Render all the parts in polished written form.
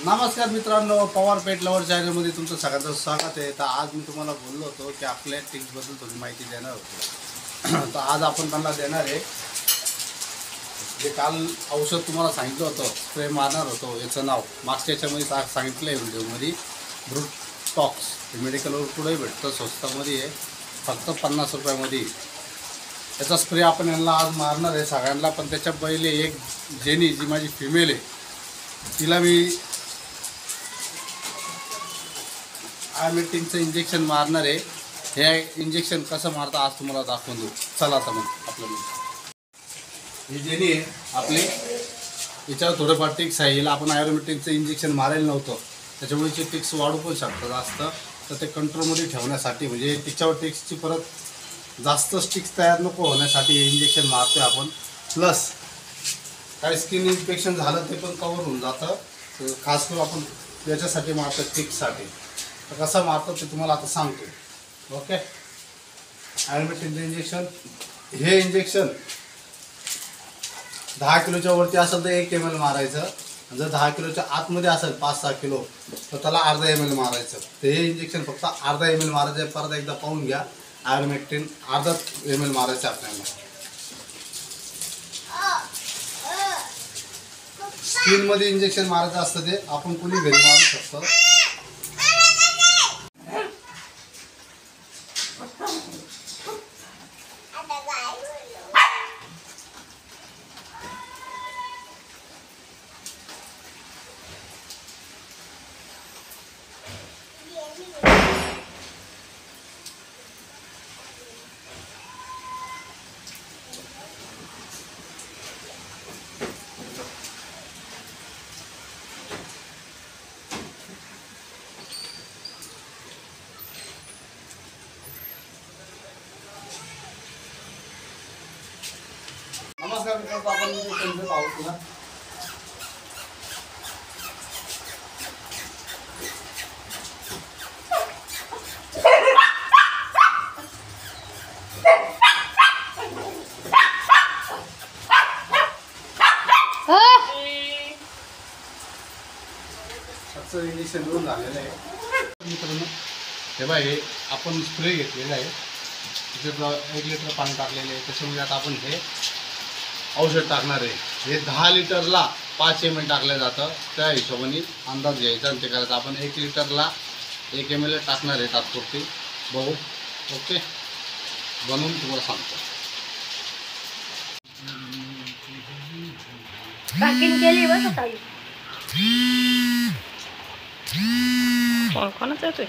नमस्कार मित्रांनो, पवार पेट लवर चॅनलमध्ये तुमचं सगळ्यांचं स्वागत आहे। तर आज मी तुम्हाला बोललो होतो की आपल्या टिप्सबद्दल थोडी माहिती देणार होतो। तर आज आपण त्यांना देणार आहे जे काल औषध तुम्हाला सांगितलं होतं, स्प्रे मारणार होतो, याचं नाव मागच्या याच्यामध्ये सांगितलं आहे व्हिडिओमध्ये, ब्रूटॉक्स। हे मेडिकलवर कुठेही भेटतं, स्वस्तामध्ये आहे, फक्त 50 रुपयामध्ये। याचा स्प्रे आपण यांना आज मारणार आहे सगळ्यांना। पण त्याच्या पहिले एक जेनी, जी माझी फिमेल आहे, तिला मी आयमेटिनचं इंजेक्शन मारणार आहे। हे इंजेक्शन कसं मारतं आज तुम्हाला दाखवून देऊ। चला आता मग आपलं ही जेनी आहे आपली, याच्यावर थोडंफार टिक्स आहे। हिला आपण आयुर्वेटिकचं इंजेक्शन मारायला नव्हतं, त्याच्यामुळे ते टिक्स वाढू पण शकतात जास्त। तर ते कंट्रोलमध्ये ठेवण्यासाठी, म्हणजे तिच्यावर टिक्सची परत जास्त टिक्स तयार नको होण्यासाठी हे इंजेक्शन मारतो आहे आपण। प्लस काही स्किन इन्फेक्शन झालं ते पण कवर होऊन जातं। खास करून आपण याच्यासाठी मारतो, टिक्ससाठी। तर कसं मारतो ते तुम्हाला आता सांगतो। ओके, आयुर्वेटिकचं इंजेक्शन, हे इंजेक्शन 10 किलोच्या वरती असेल तर 1 ml मारायचं। जर 10 किलोच्या आतमध्ये असेल 5-6 किलो तर त्याला अर्धा ml मारायचं। तर हे इंजेक्शन फक्त अर्धा ml मारायचं। परत एकदा पाहून घ्या, आयुर्वेटिक अर्धा ml मारायचं आपल्याला। स्किनमध्ये इंजेक्शन मारायचं असतं, ते आपण कोणी घरी मारू शकतो। नमस्कार मित्रांनो, आपण इंजेक्शन पाहू तुला। त्याचं इंजेक्शन देऊन झालेलं आहे मित्रांनो। हे बाय, हे आपण स्प्रे घेतलेला आहे, त्याच्यात 1 लिटर पाणी टाकलेलं आहे। त्याच्यामुळे आता आपण हे औषध टाकणार आहे। हे 10 लिटरला 5 ml टाकलं जातं, त्या हिशोबाने अंदाज घ्यायचा आणि ते करायचं। आपण 1 लिटरला 1 ml टाकणार आहे तात्पुरती, बघू। ओके, बनवून तुम्हाला सांगतो। पॅकिंग केली बस ताई, कोणाचं येतोय?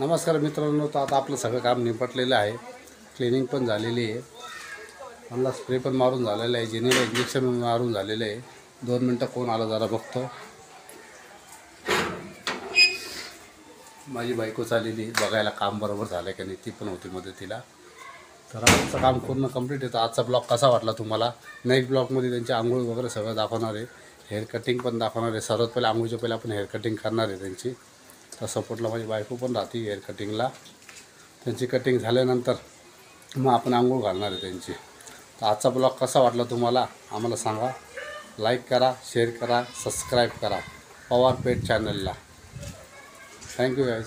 नमस्कार मित्रांनो, तर आता आपलं सगळं काम निपटलेलं आहे. क्लिनिंग पण झालेली आहे. मला स्प्रे पण मारून झालेला आहे. जेनीला इंजेक्शन मारून झालेलं आहे. 2 मिनटं कोण आलं जरा बघतो. माझी बायको चाललेली बघायला काम बरोबर झालं की नाही, ती पण होती मदतीला. तर आजचं काम पूर्ण कंप्लीट येतं. आजचा ब्लॉग कसा वाटला तुम्हाला? नेक्स्ट ब्लॉगमध्ये त्यांची आंघोळ वगैरे सगळं दाखवणार आहे. हेअर कटिंग पण दाखवणार आहे. सर्वात पहिले आंघोळीच्या पहिले आपण हेअर कटिंग करणार आहे त्यांची. तर सपोर्टला माझी बायको पण राहते हेअर कटिंगला. त्यांची कटिंग झाल्यानंतर मग आपण आंघोळ घालणार आहे त्यांची. तर आजचा ब्लॉग कसा वाटला तुम्हाला आम्हाला सांगा. लाईक करा, शेअर करा, सबस्क्राईब करा पवार पेट चॅनलला. Thank you guys.